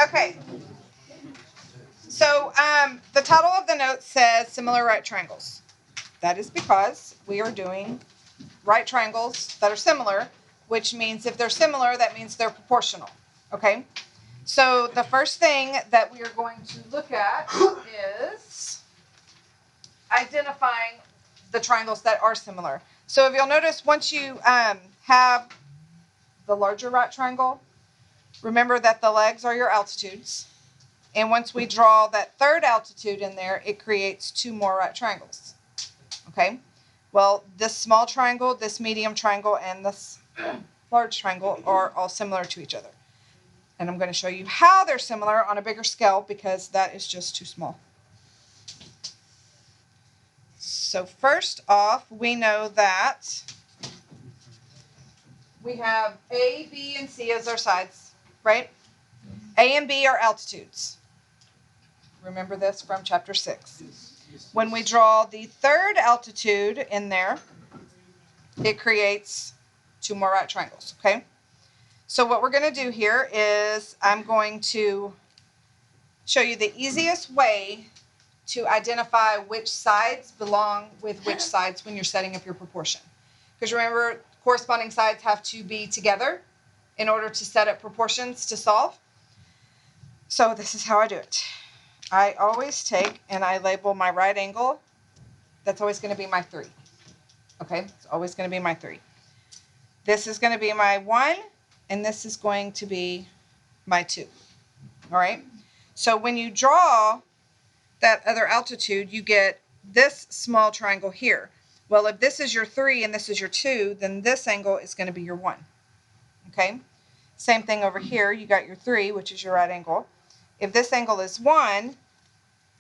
Okay. So the title of the note says similar right triangles. That is because we are doing right triangles that are similar, which means if they're similar, that means they're proportional. Okay? So the first thing that we are going to look at is identifying the triangles that are similar. So if you'll notice, once you have the larger right triangle, remember that the legs are your altitudes. And once we draw that third altitude in there, it creates two more right triangles. Okay? Well, this small triangle, this medium triangle, and this large triangle are all similar to each other. And I'm going to show you how they're similar on a bigger scale because that is just too small. So first off, we know that we have A, B, and C as our sides, right? A and B are altitudes. Remember this from chapter 6. When we draw the third altitude in there, it creates two more right triangles, okay? So what we're going to do here is I'm going to show you the easiest way to identify which sides belong with which sides when you're setting up your proportion. Because remember, corresponding sides have to be together in order to set up proportions to solve. So this is how I do it. I always take and I label my right angle. That's always going to be my 3. Okay, it's always going to be my 3. This is going to be my 1, and this is going to be my 2. All right, so when you draw that other altitude, you get this small triangle here. Well, if this is your 3 and this is your 2, then this angle is going to be your 1. Okay, same thing over here. You got your 3, which is your right angle. If this angle is 1,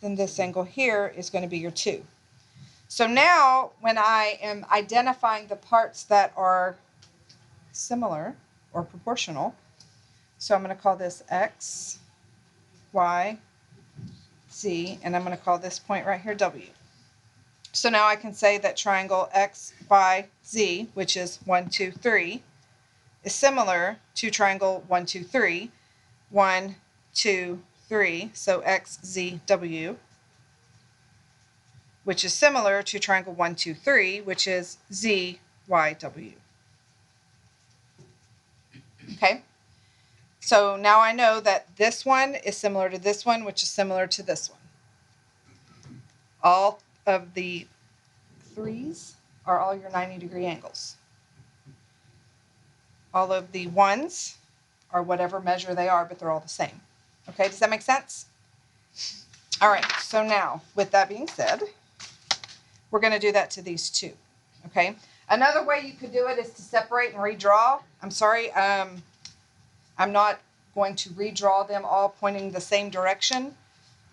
then this angle here is going to be your 2. So now when I am identifying the parts that are similar or proportional, so I'm going to call this X, Y, Z, and I'm going to call this point right here W. So now I can say that triangle X, Y, Z, which is 1, 2, 3, is similar to triangle 1, 2, 3, 1, 2, 3, so X, Z, W, which is similar to triangle 1, 2, 3, which is Z, Y, W. Okay? So now I know that this one is similar to this one, which is similar to this one. All of the 3s are all your 90-degree angles. All of the 1s are whatever measure they are, but they're all the same. Okay, does that make sense? All right, so now, with that being said, we're going to do that to these 2. Okay? Another way you could do it is to separate and redraw. I'm sorry, I'm not going to redraw them all pointing the same direction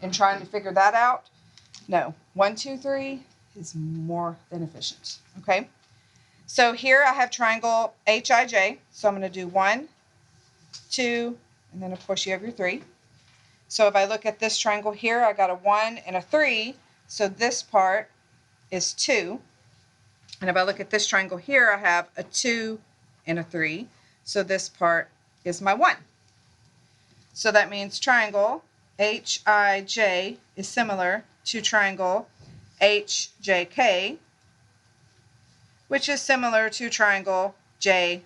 and trying to figure that out. No, 1, 2, 3 is more than efficient. Okay? So here I have triangle HIJ. So I'm going to do 1, 2, and then of course you have your 3. So if I look at this triangle here, I got a 1 and a 3. So this part is 2. And if I look at this triangle here, I have a 2 and a 3. So this part is my 1. So that means triangle HIJ is similar to triangle HJK, which is similar to triangle JIK.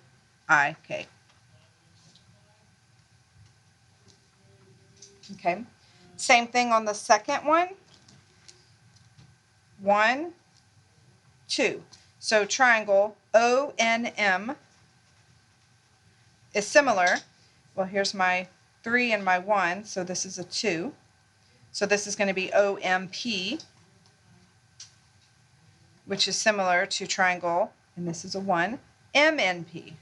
Okay, same thing on the second one. 1, 2. So triangle ONM is similar. Well, here's my 3 and my 1, so this is a 2. So this is going to be OMP, which is similar to triangle, and this is a 1, MNP.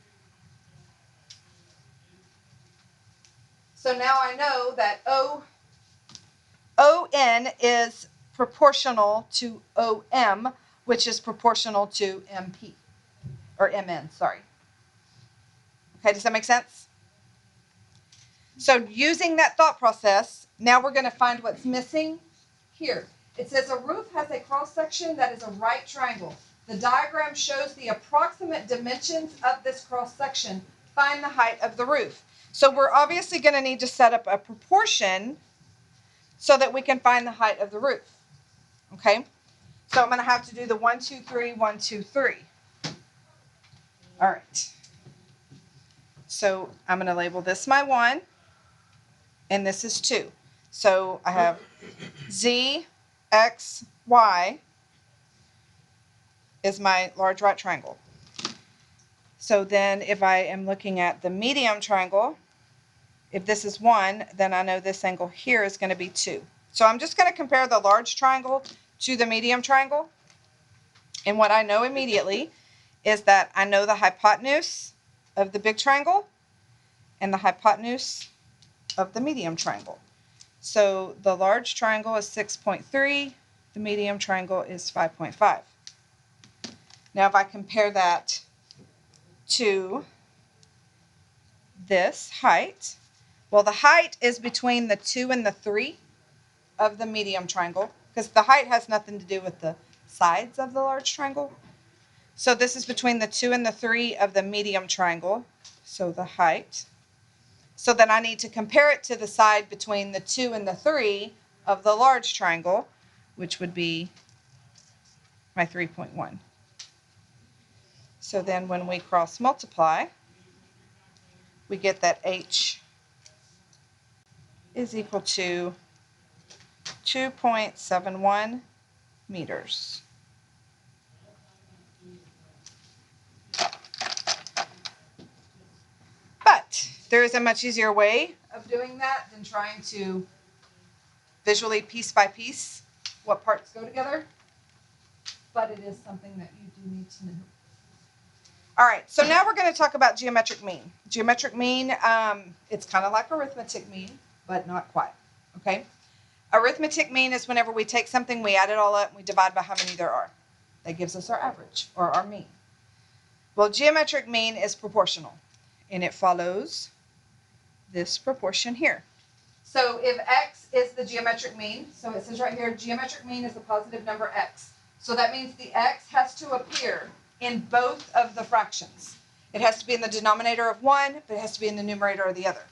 So now I know that ON is proportional to OM, which is proportional to MP, or MN, sorry. Okay, does that make sense? So using that thought process, now we're going to find what's missing here. It says a roof has a cross-section that is a right triangle. The diagram shows the approximate dimensions of this cross-section. find the height of the roof. So we're obviously going to need to set up a proportion so that we can find the height of the roof. Okay? So I'm going to have to do the 1, 2, 3, 1, 2, 3. All right. So I'm going to label this my 1, and this is 2. So I have Z, X, Y is my large right triangle. So then if I am looking at the medium triangle, if this is 1, then I know this angle here is going to be 2. So I'm just going to compare the large triangle to the medium triangle. And what I know immediately is that I know the hypotenuse of the big triangle and the hypotenuse of the medium triangle. So the large triangle is 6.3, the medium triangle is 5.5. Now if I compare that to this height, well, the height is between the 2 and the 3 of the medium triangle, because the height has nothing to do with the sides of the large triangle. So this is between the 2 and the 3 of the medium triangle, so the height. So then I need to compare it to the side between the 2 and the 3 of the large triangle, which would be my 3.1. So then when we cross multiply, we get that H is equal to 2.71 meters. But there is a much easier way of doing that than trying to visually piece by piece what parts go together. But it is something that you do need to know. All right, so now we're going to talk about geometric mean. Geometric mean, it's kind of like arithmetic mean, but not quite, okay? Arithmetic mean is whenever we take something, we add it all up, and we divide by how many there are. That gives us our average, or our mean. Well, geometric mean is proportional, and it follows this proportion here. So if x is the geometric mean, so it says right here, geometric mean is a positive number x. So that means the x has to appear in both of the fractions. It has to be in the denominator of one, but it has to be in the numerator of the other.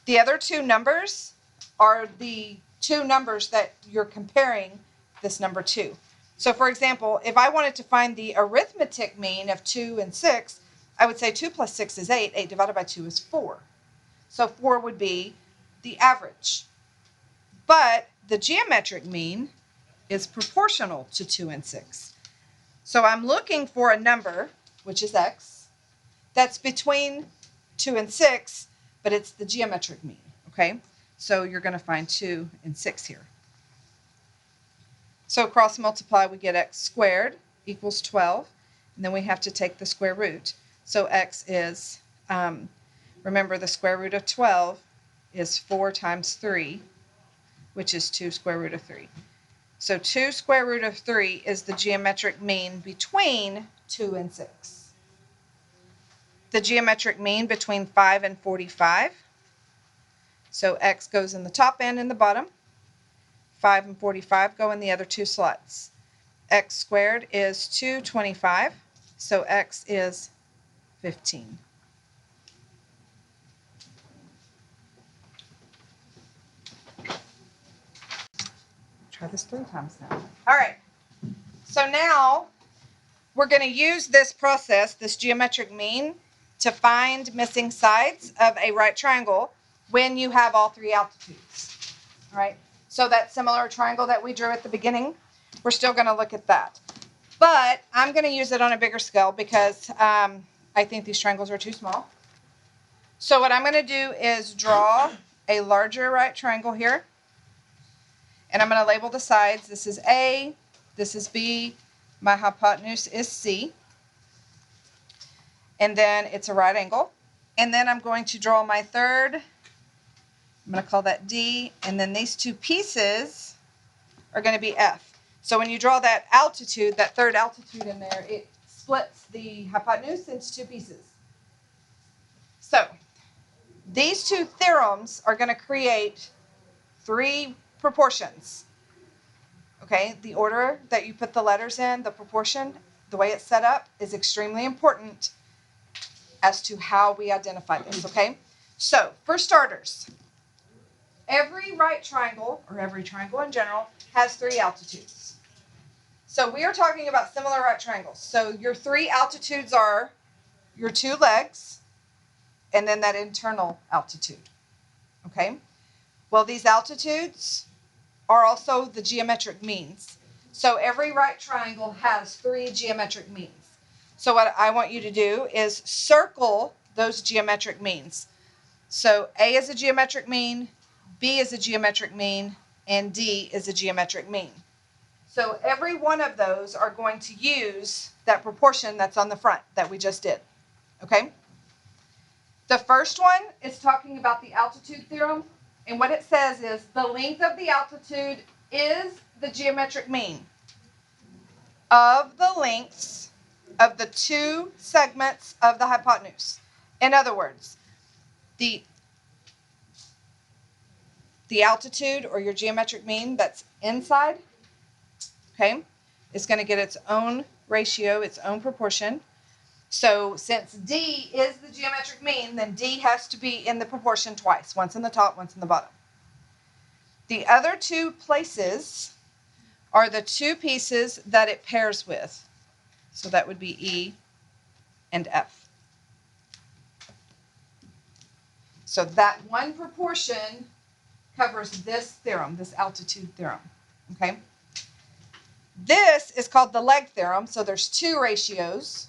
The other two numbers are the two numbers that you're comparing this number to. So for example, if I wanted to find the arithmetic mean of 2 and 6, I would say 2 plus 6 is 8. 8 divided by 2 is 4. So 4 would be the average. But the geometric mean is proportional to 2 and 6. So I'm looking for a number, which is x, that's between 2 and 6, but it's the geometric mean, okay? So you're going to find 2 and 6 here. So cross multiply, we get x squared equals 12, and then we have to take the square root. So x is, remember the square root of 12 is 4 times 3, which is 2 square root of 3. So 2 square root of 3 is the geometric mean between 2 and 6. The geometric mean between 5 and 45. So x goes in the top and in the bottom. 5 and 45 go in the other two slots. X squared is 225, so x is 15. Try this 3 times now. All right, so now we're going to use this process, this geometric mean, to find missing sides of a right triangle when you have all three altitudes. All right, so that similar triangle that we drew at the beginning, we're still going to look at that. But I'm going to use it on a bigger scale because I think these triangles are too small. So what I'm going to do is draw a larger right triangle here. And I'm going to label the sides. This is A, this is B, my hypotenuse is C. And then it's a right angle. And then I'm going to draw my third, I'm going to call that D, and then these two pieces are going to be F. So when you draw that altitude, that third altitude in there, it splits the hypotenuse into two pieces. So these two theorems are going to create three proportions. Okay, the order that you put the letters in, the proportion, the way it's set up is extremely important as to how we identify this, okay? So, for starters, every right triangle, or every triangle in general, has 3 altitudes. So we are talking about similar right triangles. So your 3 altitudes are your 2 legs, and then that internal altitude, okay? Well, these altitudes are also the geometric means. So every right triangle has 3 geometric means. So what I want you to do is circle those geometric means. So A is a geometric mean, B is a geometric mean, and D is a geometric mean. So every one of those are going to use that proportion that's on the front that we just did, okay? The first one is talking about the altitude theorem, and what it says is the length of the altitude is the geometric mean of the lengths of the 2 segments of the hypotenuse. In other words, the altitude, or your geometric mean that's inside, okay, is going to get its own ratio, its own proportion. So since D is the geometric mean, then D has to be in the proportion twice, once in the top, once in the bottom. The other 2 places are the 2 pieces that it pairs with. So that would be E and F. So that one proportion covers this theorem, this altitude theorem, okay? This is called the leg theorem, so there's 2 ratios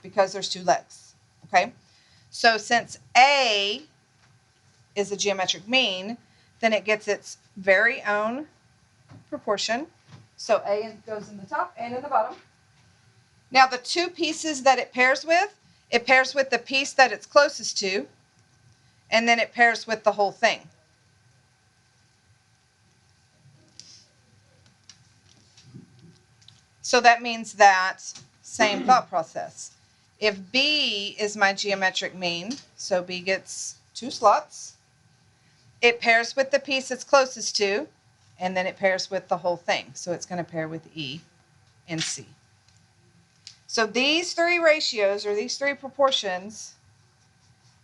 because there's 2 legs, okay? So since A is a geometric mean, then it gets its very own proportion. So A goes in the top and in the bottom. Now the 2 pieces that it pairs with the piece that it's closest to, and then it pairs with the whole thing. So that means that same thought process. If B is my geometric mean, so B gets 2 slots, it pairs with the piece it's closest to, and then it pairs with the whole thing. So it's going to pair with E and C. So these 3 ratios, or these 3 proportions,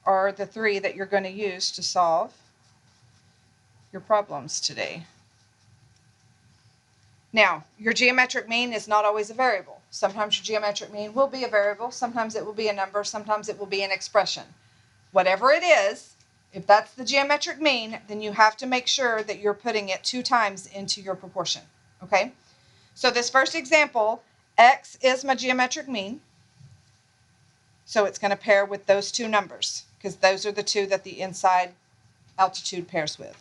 are the 3 that you're going to use to solve your problems today. Now, your geometric mean is not always a variable. Sometimes your geometric mean will be a variable, sometimes it will be a number, sometimes it will be an expression. Whatever it is, if that's the geometric mean, then you have to make sure that you're putting it 2 times into your proportion, okay? So this first example, X is my geometric mean, so it's going to pair with those 2 numbers, because those are the 2 that the inside altitude pairs with.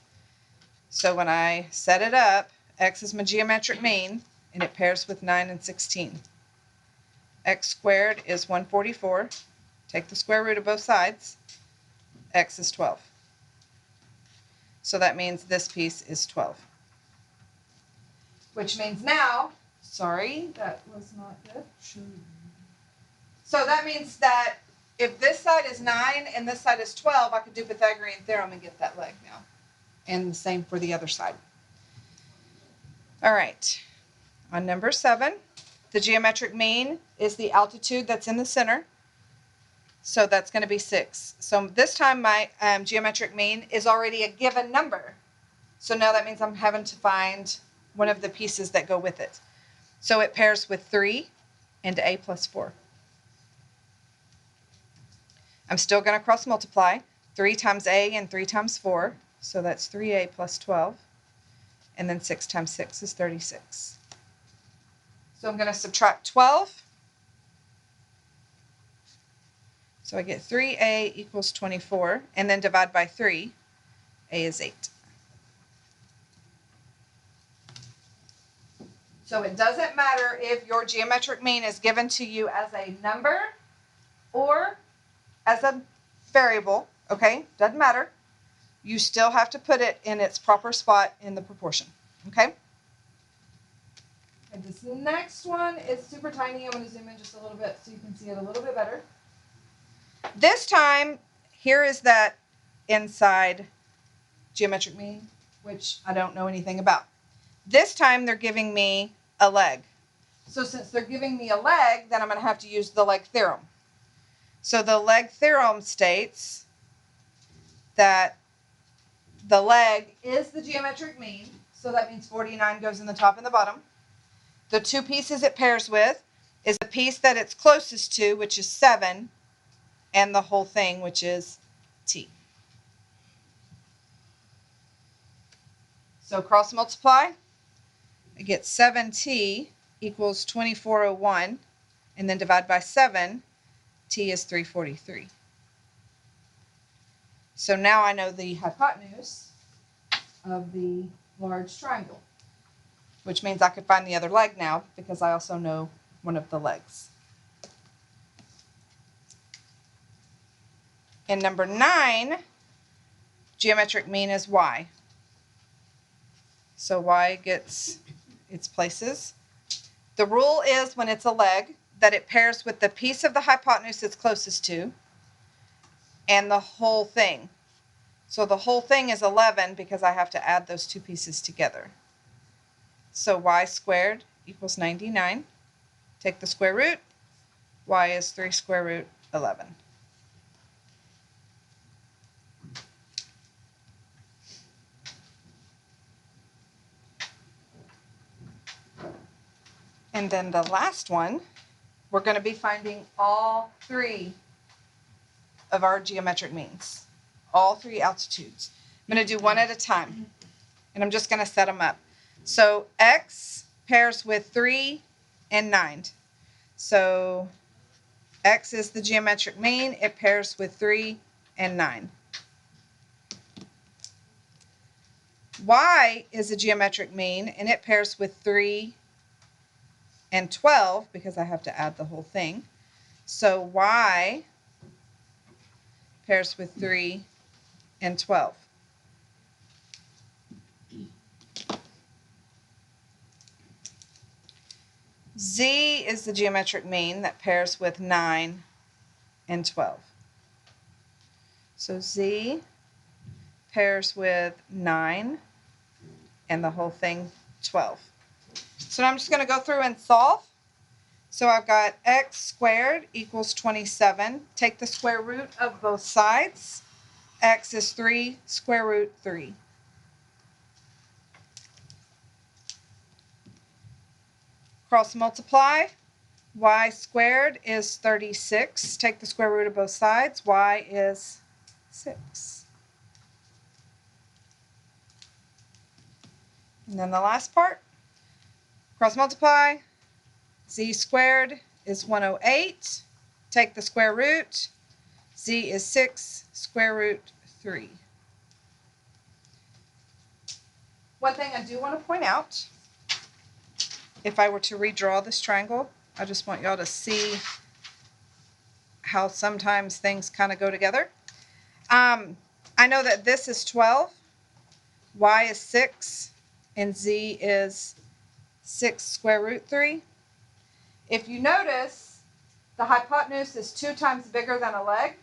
So when I set it up, X is my geometric mean, and it pairs with 9 and 16. X squared is 144. Take the square root of both sides. X is 12. So that means this piece is 12. Which means now, sorry, that was not good. So that means that if this side is 9 and this side is 12, I could do Pythagorean theorem and get that leg now. And the same for the other side. All right, on number 7, the geometric mean is the altitude that's in the center. So that's going to be 6. So this time my geometric mean is already a given number. So now that means I'm having to find one of the pieces that go with it. So it pairs with 3 and A plus 4. I'm still going to cross multiply. 3 times A and 3 times 4. So that's 3A plus 12. And then 6 times 6 is 36. So I'm going to subtract 12. So I get 3A equals 24, and then divide by 3. A is 8. So it doesn't matter if your geometric mean is given to you as a number or as a variable, okay? Doesn't matter. You still have to put it in its proper spot in the proportion, okay? And this next one is super tiny. I'm going to zoom in just a little bit so you can see it a little bit better. This time, here is that inside geometric mean, which I don't know anything about. This time, they're giving me a leg. So since they're giving me a leg, then I'm going to have to use the leg theorem. So the leg theorem states that the leg is the geometric mean. So that means 49 goes in the top and the bottom. The two pieces it pairs with is the piece that it's closest to, which is 7, and the whole thing, which is t. So cross multiply. I get 7t equals 2401, and then divide by 7, t is 343. So now I know the hypotenuse of the large triangle, which means I could find the other leg now because I also know one of the legs. In number 9, geometric mean is y. So y gets its places. The rule is when it's a leg that it pairs with the piece of the hypotenuse it's closest to and the whole thing. So the whole thing is 11 because I have to add those two pieces together. So y squared equals 99. Take the square root. Y is 3 square root 11. And then the last one, we're going to be finding all 3 of our geometric means, all 3 altitudes. I'm going to do one at a time, and I'm just going to set them up. So x pairs with 3 and 9. So x is the geometric mean. It pairs with 3 and 9. Y is a geometric mean, and it pairs with 3 and 12 because I have to add the whole thing. So y pairs with 3 and 12. Z is the geometric mean that pairs with 9 and 12. So Z pairs with 9 and the whole thing 12. So now I'm just going to go through and solve. So I've got x squared equals 27. Take the square root of both sides. X is 3 square root 3. Cross multiply. Y squared is 36. Take the square root of both sides. Y is 6. And then the last part. Cross multiply. Z squared is 108. Take the square root. Z is 6 square root 3. One thing I do want to point out, if I were to redraw this triangle, I just want y'all to see how sometimes things kind of go together. I know that this is 12, y is 6, and z is 6 square root 3. If you notice, the hypotenuse is 2 times bigger than a leg.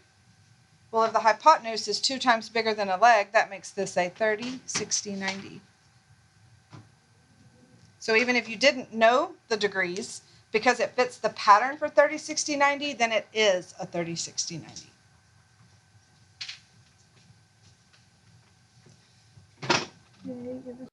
Well, if the hypotenuse is 2 times bigger than a leg, that makes this a 30, 60, 90. So even if you didn't know the degrees, because it fits the pattern for 30, 60, 90, then it is a 30, 60, 90.